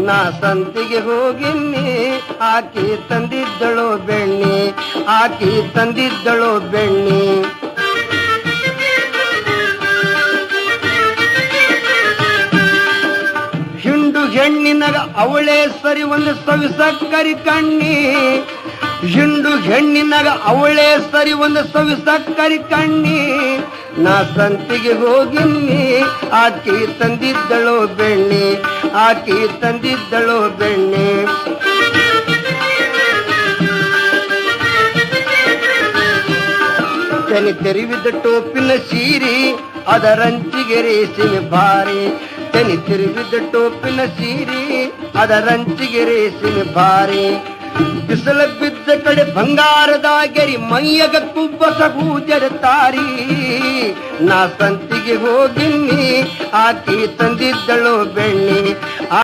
ನಾ ಸಂತಿಗೆ ಹೋಗಿನ್ನಿ ಆಕಿ ತಂದಿದ್ದಳು ಬೆಣ್ಣಿ ಆಕಿ ತಂದಿದ್ದಳು ಬೆಣ್ಣಿ ಹಿಂಡು ಹೆಣ್ಣಿನಗ ಅವಳೇ ಸರಿ ಒಂದು ಸವಿಸಕ್ಕರಿ ಕಣ್ಣಿ ಹಿಂಡು ಹೆಣ್ಣಿನಗ ಅವಳೇ ಸರಿ ಒಂದು ಸವಿಸಕ್ಕರಿ ಕಣ್ಣಿ ನಾ ಸಂತಿಗೆ ಹೋಗಿನ್ನಿ ಆಕಿ ತಂದಿದ್ದಳು ಬೆಣ್ಣಿ ಆಕಿ ತಂದಿದ್ದಳು ಬೆಣ್ಣಿ ತೆನಿ ತೆರಿವಿದ ಟೋಪಿನ ಸೀರಿ ಅದರಂಚಿಗೆ ರೇಸಿಮೆ ಭಾರಿ ತೆನಿ ತಿರುವಿದ ಟೋಪಿನ ಸೀರಿ ಅದರಂಚಿಗೆ ರೇಸಿಮೆ ಭಾರಿ ಬಿಸಿಲ ಬಿದ್ದ ಕಡೆ ಬಂಗಾರದ ಗೆರಿ ಮೈಯಗ ಕುಬ್ಬಸ ಹೂಜರ ತಾರಿ ನಾ ಸಂತಿಗೆ ಹೋಗಿನ್ನಿ ಆಕಿ ತಂದಿದ್ದಳು ಬೆಣ್ಣಿ